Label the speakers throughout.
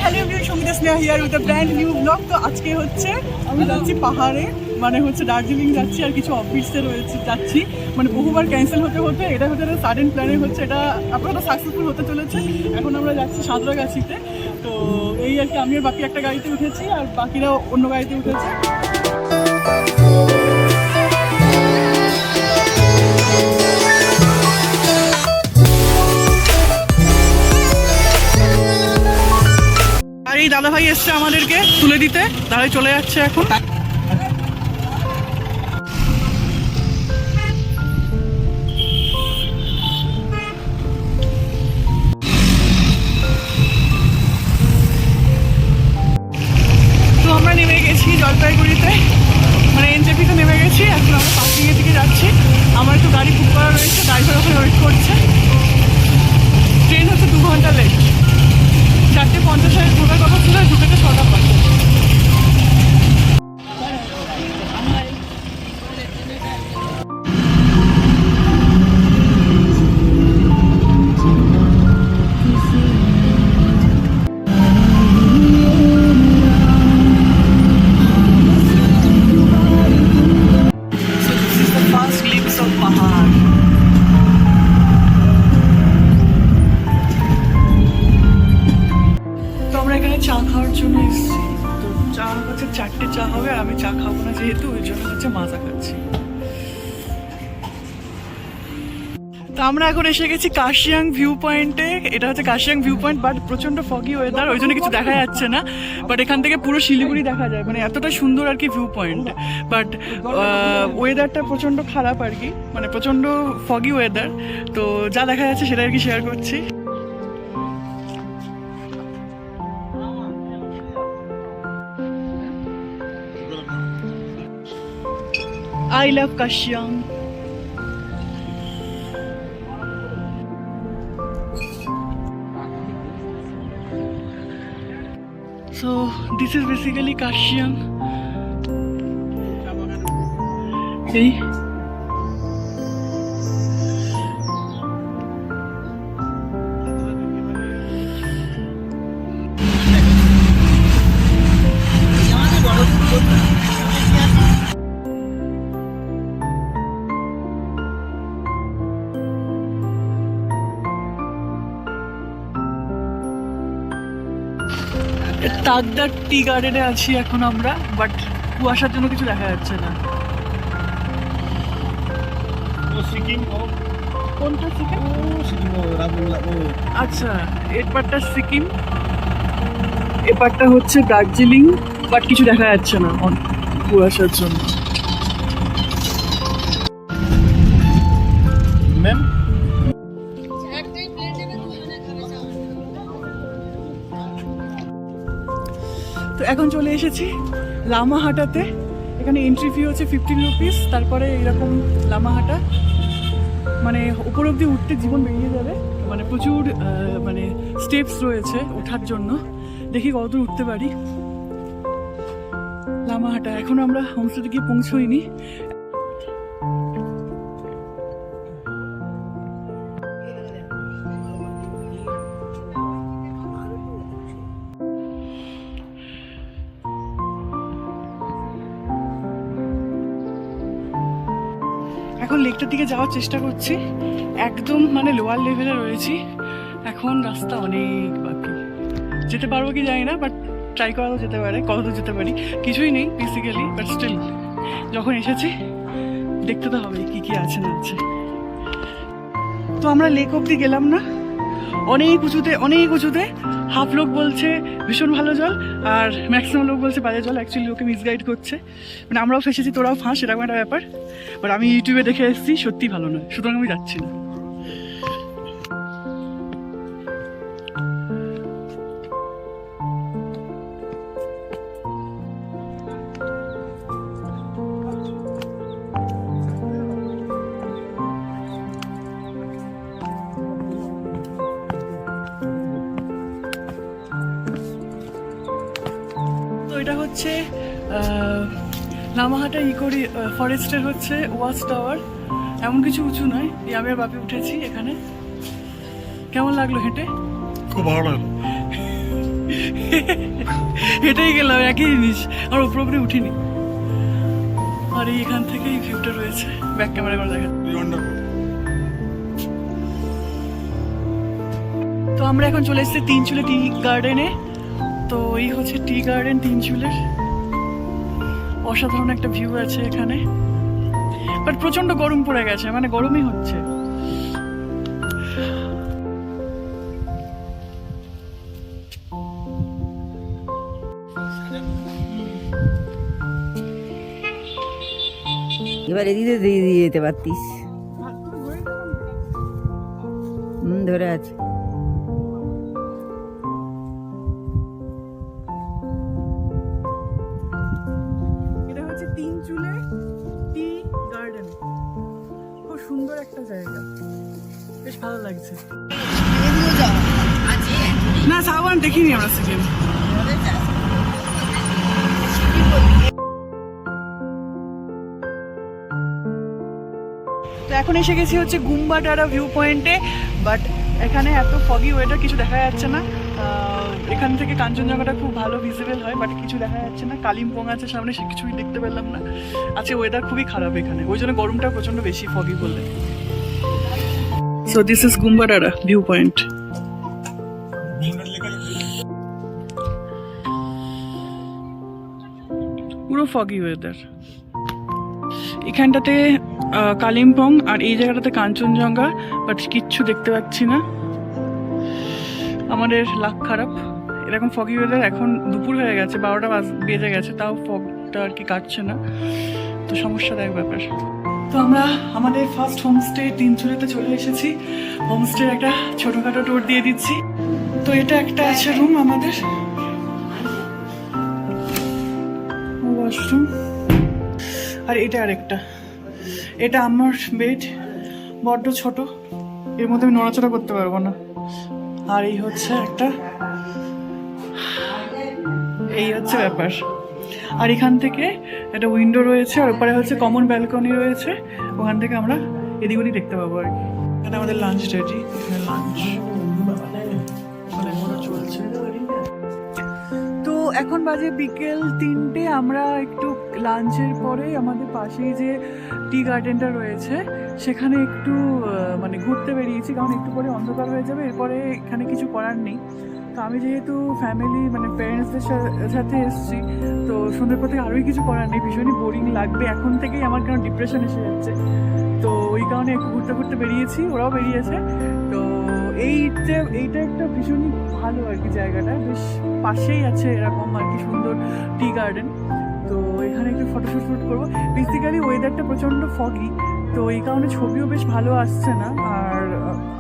Speaker 1: Hello everyone, Sangeeta Sneha here with a brand new blog. তো আজকে হচ্ছে আমি যাচ্ছি পাহাড়ে, মানে হচ্ছে দার্জিলিং যাচ্ছি আর কিছু অফিসে রয়েছে যাচ্ছি, মানে বহুবার ক্যান্সেল হতে হতে এটা হচ্ছে একটা সাডেন প্ল্যানে হচ্ছে, এটা আপাতত সাকসেসফুল হতে চলেছে। এখন আমরা যাচ্ছি সাঁতরাগাছিতে। তো এই আর কি, আমি আর বাকি একটা গাড়িতে উঠেছি আর বাকিরা অন্য গাড়িতে উঠেছে। আর এই দাদাভাই এসছে আমাদেরকে তুলে দিতে, তাহলে চলে যাচ্ছে এখন। তো আমরা নেমে গেছি জলপাইগুড়িতে, মানে এনজেপিতে নেমে গেছি। এখন আমরা পার্কিংয়ের দিকে যাচ্ছি। আমার একটু গাড়ি বুক করা রয়েছে, ড্রাইভার ওখানে ওয়েট করছে। ট্রেন হচ্ছে 2 ঘন্টা লেট, 4:50 ঢোকার কথা ছিল, ঢুকেছে 6:05। চা খাওয়ার জন্য এসেছি। তো চা হচ্ছে 4টে চা হবে, আর আমি চা খাবো না যেহেতু, ওই জন্য হচ্ছে মাজা খাচ্ছি। তো আমরা এখন এসে গেছি কার্শিয়াং ভিউ পয়েন্টে। এটা হচ্ছে কার্শিয়াং ভিউ পয়েন্ট, বাট প্রচন্ড ফগি ওয়েদার, ওই জন্য কিছু দেখা যাচ্ছে না। বাট এখান থেকে পুরো শিলিগুড়ি দেখা যায়, মানে এতটা সুন্দর আর কি ভিউ পয়েন্ট। বাট ওয়েদারটা প্রচন্ড খারাপ আর কি, মানে প্রচন্ড ফগি ওয়েদার। তো যা দেখা যাচ্ছে সেটা আর কি শেয়ার করছি। I love Kashyang. So this is basically Kashyang. Okay. তাগদার টি গার্ডেনে আছি এখন আমরা, বাট কুয়াশার জন্য কিছু দেখা যাচ্ছে না। কোনটা সিকিম? আচ্ছা, এর পারটা সিকিম, এ পারটা হচ্ছে দার্জিলিং, বাট কিছু দেখা যাচ্ছে না কুয়াশার জন্য। ম্যাম তো এখন চলে এসেছি লামাহাটাতে। এখানে এন্ট্রি ফি হচ্ছে 15 রুপিস। তারপরে এরকম লামাহাটা, মানে উপর অব্দি উঠতে জীবন বেরিয়ে যাবে, মানে প্রচুর মানে স্টেপস রয়েছে ওঠার জন্য। দেখি কতদূর উঠতে পারি। লামাহাটা এখন আমরা হোমস্টেতে গিয়ে পৌঁছইনি। এখন লেকটার দিকে যাওয়ার চেষ্টা করছি, একদম মানে লোয়ার লেভেলে রয়েছি। এখন রাস্তা অনেক বাকি, যেতে পারবো কি জানি না, বাট ট্রাই করা তো যেতে পারে। কতদূর যেতে পারি কিছুই নেই বেসিক্যালি, বাট স্টিল যখন এসেছি দেখতে তো হবে কি কি আছে না আছে। তো আমরা লেক অব্দি গেলাম না, অনেক উঁচুতে। হাফ লোক বলছে ভীষণ ভালো জল, আর ম্যাক্সিমাম লোক বলছে বাজে জল। অ্যাকচুয়ালি ওকে মিসগাইড করছে, মানে আমরাও ফেসেছি তোরাও ফাঁস, এরকম একটা ব্যাপার। বাট আমি ইউটিউবে দেখে এসেছি সত্যি ভালো নয়, সুতরাং আমি যাচ্ছি না। এটা হচ্ছে লামাহাটা ইকোরি ফরেস্টের হচ্ছে ওয়াচ টাওয়ার। এমন কিছু উঁচু নয়, আমি আর বাপি উঠেছি এখানে। কেমন লাগলো হেঁটে?
Speaker 2: খুব ভালো লাগলো।
Speaker 1: হেঁটেই গেলাম, একই জিনিস। আর উপরে উপরে উঠিনি। আর এখান থেকে এই ভিউটা রয়েছে, ব্যাক ক্যামেরা করে দেখা। তো আমরা এখন চলে এসেছি তিনচুলে টি গার্ডেনে। তো এই হচ্ছে টি গার্ডেন তিনচুলের। অসাধারণ একটা ভিউ আছে এখানে, বাট প্রচন্ড গরম পড়ে গেছে, মানে গরমই হচ্ছে।
Speaker 2: এবার এদিকে দিয়ে দিয়ে যেতে পারতিস। ধরে আছে।
Speaker 1: এটা হচ্ছে তিনচুলে টি গার্ডেন, খুব সুন্দর একটা জায়গা, বেশ ভালো লাগছে। না সাবান দেখিনি আমরা সেকেন্ড। তো এখন এসে গেছি হচ্ছে গুম্বাটারা ভিউ পয়েন্টে, বাট এখানে এত ফগি ওয়েদার, কিছু দেখা যাচ্ছে না। এখান থেকে কাঞ্চনজঙ্ঘাটা খুব ভালো ভিজিবল হয়, বাট কিছু দেখা যাচ্ছে না। কালিম্পং আছে সামনে, সে কিছুই দেখতে পেলাম না। আজকে ওয়েদার খুবই খারাপ এখানে, ওই জন্য গরমটা প্রচন্ড বেশি ফগি বললে। So this is Gumbadara view point. পুরো ফগি ওয়েদার এখানটাতে। কালিম্পং আর এই জায়গাটাতে কাঞ্চনজঙ্ঘা, বাট কিচ্ছু দেখতে পাচ্ছি না। আমাদের লাক খারাপ, এরকম ফগি ওয়েদার। এখন দুপুর হয়ে গেছে, 12টা বেজে গেছে, তাও ফগটা আর কি কাটছে না, তো সমস্যাদায়ক ব্যাপার। তো আমরা আমাদের ফার্স্ট হোমস্টে তিনচুলেতে চলে এসেছি। হোমস্টের একটা ছোটোখাটো ট্যুর দিয়ে দিচ্ছি। তো এটা একটা আছে রুম আমাদের, ওয়াশরুম। আর এটা আরেকটা, এটা আমার বেড, বড্ড ছোট, এর মধ্যে আমি নড়াচড়া করতে পারবো না। আর এই হচ্ছে একটা, এই হচ্ছে ব্যাপার। আর এখান থেকে একটা উইন্ডো রয়েছে, আর ওপরে হচ্ছে কমন ব্যালকনি রয়েছে, ওখান থেকে আমরা এদিক ওদিক দেখতে পাবো আর কি। এখানে আমাদের লাঞ্চ রেডি, এখানে লাঞ্চ চলছে। তো এখন বাজে বিকেল 3টে। আমরা একটু লাঞ্চের পরে আমাদের পাশেই যে টি গার্ডেনটা রয়েছে সেখানে একটু মানে ঘুরতে বেরিয়েছি, কারণ একটু পরে অন্ধকার হয়ে যাবে, এরপরে এখানে কিছু করার নেই। তো আমি যেহেতু ফ্যামিলি মানে প্যারেন্টসদের সাথে এসেছি, তো সন্ধ্যের পর থেকে আরোই কিছু করার নেই, ভীষণই বোরিং লাগবে এখন থেকেই। আমার কেন ডিপ্রেশন এসে যাচ্ছে, তো ওই কারণে একটু ঘুরতে ঘুরতে বেরিয়েছি, ওরাও বেরিয়েছে। তো এইটা একটা ভীষণই ভালো আর কি জায়গাটা, বেশ পাশেই আছে এরকম আর কি সুন্দর টি গার্ডেন। তো এখানে একটু ফটোশ্যুট করবো। বেসিক্যালি ওয়েদারটা প্রচণ্ড ফগি, তো এই কারণে ছবিও বেশ ভালো আসছে না। আর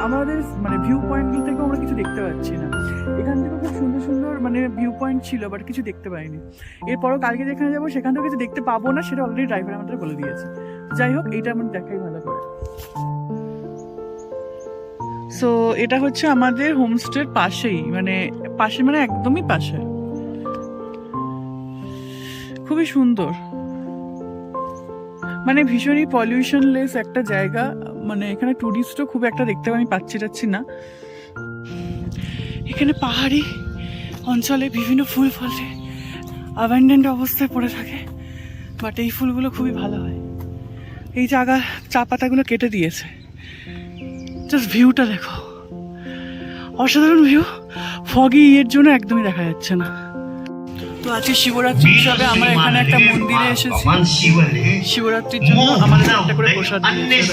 Speaker 1: আমাদের মানে ভিউ পয়েন্টগুলো থেকেও আমরা কিছু দেখতে পাচ্ছি না। এখান থেকে খুব সুন্দর সুন্দর মানে ভিউ পয়েন্ট ছিল, বাট কিছু দেখতে পাইনি। এরপরও কালকে যেখানে যাবো সেখান থেকে কিছু দেখতে পাবো না, সেটা অলরেডি ড্রাইভার আমাদের বলে দিয়েছে। যাই হোক, এইটা আমার দেখাই ভালো করে। সো এটা হচ্ছে আমাদের হোমস্টের পাশেই, মানে পাশে মানে একদমই পাশে, খুবই সুন্দর, মানে ভীষণই পলিউশনলেস একটা জায়গা। মানে এখানে টুরিস্টও খুব একটা দেখতে আমি পাচ্ছি না। এখানে পাহাড়ি অঞ্চলে বিভিন্ন ফুল ফলে অ্যাবান্ডেন্ট অবস্থায় পড়ে থাকে, বাট এই ফুলগুলো খুবই ভালো হয়। এই জায়গা চা পাতাগুলো কেটে দিয়েছে। জাস্ট ভিউটা দেখো, অসাধারণ ভিউ। ফগি এর জন্য একদমই দেখা যাচ্ছে না। তো আজকে শিবরাত্রি হিসাবে আমরা এখানে একটা মন্দিরে এসেছি। শিবরাত্রির জন্য আমাদের একটা করে প্রসাদ দিয়েছে।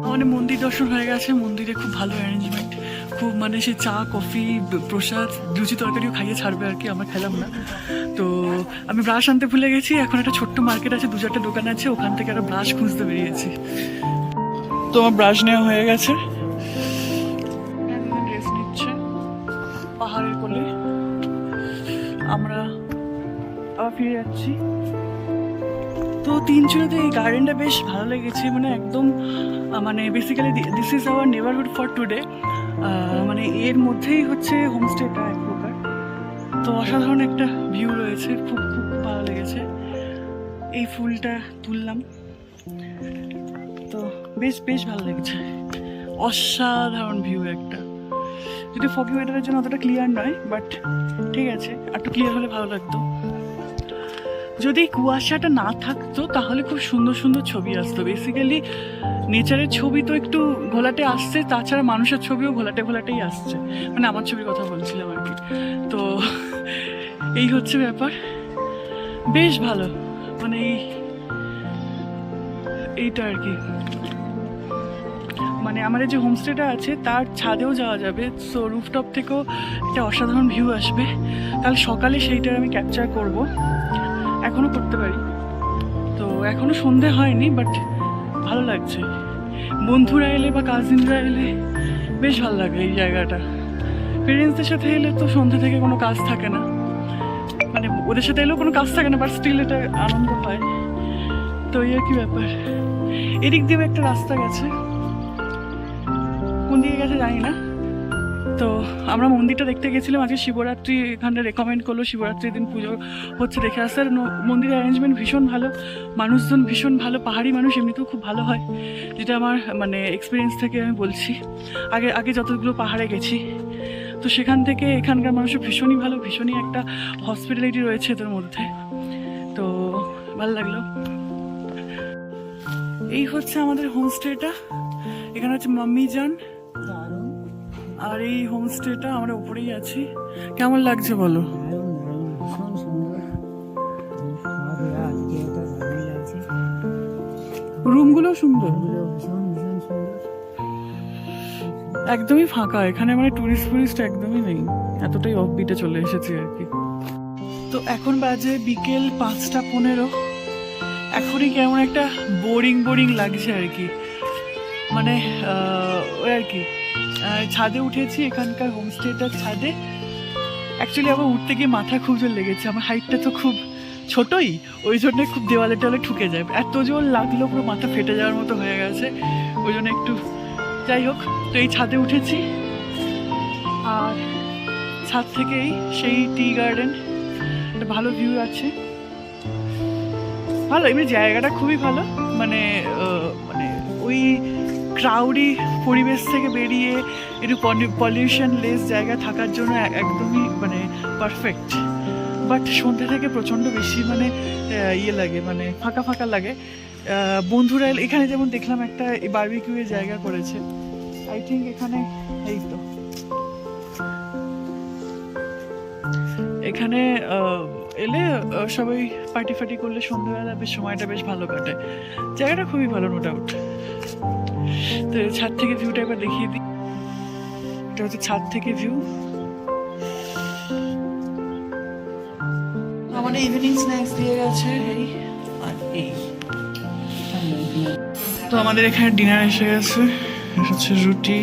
Speaker 1: আমাদের মন্দির দর্শন হয়ে গেছে। মন্দিরে খুব ভালো অ্যারেঞ্জমেন্ট, খুব মানে সে চা কফি প্রসাদ লুচি তরকারিও খাইয়ে ছাড়বে আর কি, আমরা খেলাম না। তো আমি ব্রাশ আনতে ভুলে গেছি। এখন একটা ছোট্ট মার্কেট আছে, 2-4টা দোকান আছে, ওখান থেকে একটা ব্রাশ খুঁজতে বেরিয়েছি। তো আমার ব্রাশ নেওয়া হয়ে গেছে। ড্রেস নিচ্ছে পাহাড়ের কোলে, আমরা আবার ফিরে যাচ্ছি। তো তিনচুলেতে এই গার্ডেনটা বেশ ভালো লেগেছে, মানে একদম মানে basically this is our neighbourhood for today. মানে এর মধ্যেই হচ্ছে হোমস্টেটা এক প্রকার। তো অসাধারণ একটা ভিউ রয়েছে, খুব খুব ভালো লেগেছে। এই ফুলটা তুললাম, তো বেশ বেশ ভালো লেগেছে। অসাধারণ ভিউ একটা, যদি ফগি ওয়েদারের জন্য অতটা ক্লিয়ার নয়, বাট ঠিক আছে, একটু ক্লিয়ার হলে ভালো লাগতো। যদি কুয়াশাটা না থাকতো তাহলে খুব সুন্দর সুন্দর ছবি আসতো। বেসিক্যালি নেচারের ছবি তো একটু ঘোলাটে আসছে, তাছাড়া মানুষের ছবিও ঘোলাটে ঘোলাটেই আসছে, মানে আমার ছবির কথা বলছিলাম আর কি। তো এই হচ্ছে ব্যাপার, বেশ ভালো, মানে এইটা আর কি। মানে আমাদের যে হোমস্টেটা আছে তার ছাদেও যাওয়া যাবে, সো রুফটপ থেকেও একটা অসাধারণ ভিউ আসবে। কাল সকালে সেইটার আমি ক্যাপচার করব, এখনও করতে পারি। তো এখনও সন্ধে হয়নি, বাট ভালো লাগছে। বন্ধুরা এলে বা কাজিনরা এলে বেশ ভালো লাগে এই জায়গাটা। পেরেন্টসদের সাথে এলে তো সন্ধ্যে থেকে কোনো কাজ থাকে না, মানে ওদের সাথে এলেও কোনো কাজ থাকে না, বাট স্টিল এটা আনন্দ হয়। তো এই আর কি ব্যাপার। এদিক দিয়েও একটা রাস্তা গেছে, কোন দিকে গেছে জানি না। তো আমরা মন্দিরটা দেখতে গেছিলাম, আজকে শিবরাত্রি এখানে রেকমেন্ড করলো, শিবরাত্রির দিন পুজো হচ্ছে দেখে আসতে। আর মন্দিরের অ্যারেঞ্জমেন্ট ভীষণ ভালো, মানুষজন ভীষণ ভালো, পাহাড়ি মানুষ এমনিতেও খুব ভালো হয়, যেটা আমার মানে এক্সপিরিয়েন্স থেকে আমি বলছি। আগে আগে যতগুলো পাহাড়ে গেছি, তো সেখান থেকে এখানকার মানুষ ভীষণই ভালো, ভীষণই একটা হসপিটালিটি রয়েছে এদের মধ্যে। তো ভালো লাগলো। এই হচ্ছে আমাদের হোমস্টেটা, এখানে হচ্ছে মাম্মি যান, আর এই হোমস্টেটা আমরা উপরেই আছি। কেমন লাগছে বলো?
Speaker 2: ভীষণ সুন্দর, খাওয়া দাওয়া আজকে তো ভালোই লাগছে।
Speaker 1: রুমগুলো সুন্দর,
Speaker 2: ভীষণ ভীষণ সুন্দর।
Speaker 1: একদমই ফাঁকা, এখানে মানে টুরিস্ট একদমই নেই, এতটাই অফবিটে চলে এসেছি আর কি। তো এখন বাজে বিকেল 5:15। এখনই কেমন একটা বোরিং লাগছে আর কি, মানে ওই আর কি। ছাদে উঠেছি, এখানকার হোমস্টেটার ছাদে। অ্যাকচুয়ালি আমার উঠতে গিয়ে মাথা খুব জোর লেগেছে, আমার হাইটটা তো খুব ছোটই, ওই জন্য খুব দেওয়ালে টেওয়ালে ঠুকে যায়, এত জোর লাগলো পুরো মাথা ফেটে যাওয়ার মতো হয়ে গেছে, ওই জন্য একটু। যাই হোক, তো এই ছাদে উঠেছি, আর ছাদ থেকেই সেই টি গার্ডেন, একটা ভালো ভিউ আছে, ভালো এমনি জায়গাটা খুবই ভালো। মানে মানে ওই ক্রাউডি পরিবেশ থেকে বেরিয়ে একটু পলিউশন লেস জায়গা থাকার জন্য একদমই মানে পারফেক্ট। বাট সন্ধ্যে থেকে প্রচণ্ড বেশি মানে ইয়ে লাগে, মানে ফাঁকা ফাঁকা লাগে। বন্ধুরা এখানে যেমন দেখলাম একটা বারবিকিউয়ের জায়গা করেছে, আই থিঙ্ক এখানে, এই তো এখানে এলে সবাই পার্টি ফার্টি করলে সন্ধ্যাবেলা বেশ সময়টা বেশ ভালো কাটে, জায়গাটা খুবই ভালো, নো ডাউট। তো ছাদ থেকে ভিউটা একবার দেখিয়ে দিই, এটা হচ্ছে ছাদ থেকে ভিউ। আমাদের ইভিনিং স্ন্যাক্স দিয়ে গেছে এই আর এই। তো আমাদের এখানে ডিনার এসে গেছে, এটা হচ্ছে রুটি,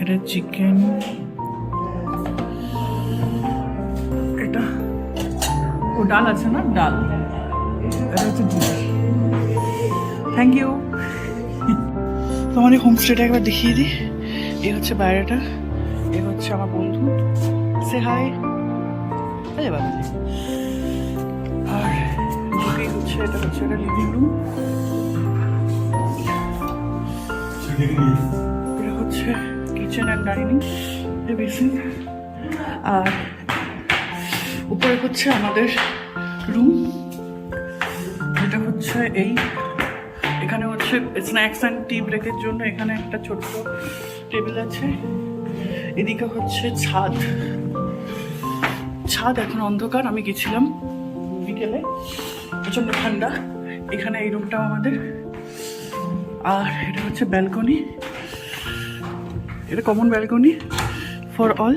Speaker 1: এটা চিকেন, এটা ও ডাল আছে না, ডাল, এটা হচ্ছে দুধ। Thank you. তো আমাদের হোমস্টেটা একবার দেখিয়ে দিই, এই হচ্ছে বাইরেটা, এ হচ্ছে আমার বন্ধু, সে হাই। আরে বাবা। আর এই হচ্ছে, এটা হচ্ছে একটা লিভিং রুম, এটা হচ্ছে কিচেন অ্যান্ড ডাইনিং, এটা বেসিন। আর উপরে হচ্ছে আমাদের রুম, এটা হচ্ছে এই, এখানে হচ্ছে স্ন্যাক্স অ্যান্ড টি ব্রেকের জন্য এখানে একটা ছোট্ট টেবিল আছে। এদিকে হচ্ছে ছাদ, এখন অন্ধকার, আমি গেছিলাম বিকেলে, প্রচণ্ড ঠান্ডা। এখানে এই রুমটাও আমাদের। আর এটা হচ্ছে ব্যালকনি, এটা কমন ব্যালকনি ফর অল।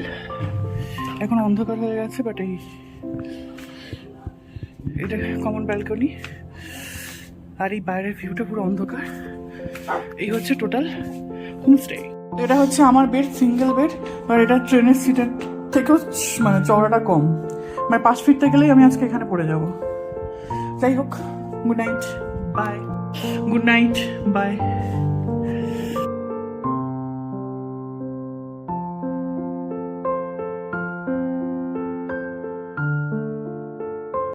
Speaker 1: এখন অন্ধকার হয়ে গেছে, বাট এটা কমন ব্যালকনি। আর এই বাইরের ভিউটা পুরো অন্ধকার। এই হচ্ছে টোটাল হোমস্টে। এটা হচ্ছে আমার বেড, সিঙ্গেল বেড, আর এটা ট্রেনের সিটের থেকেও মানে চওড়াটা কম, মানে 5 ফিটতে গেলেই আমি আজকে এখানে পড়ে যাব। যাই হোক, good night, bye. Good night, by.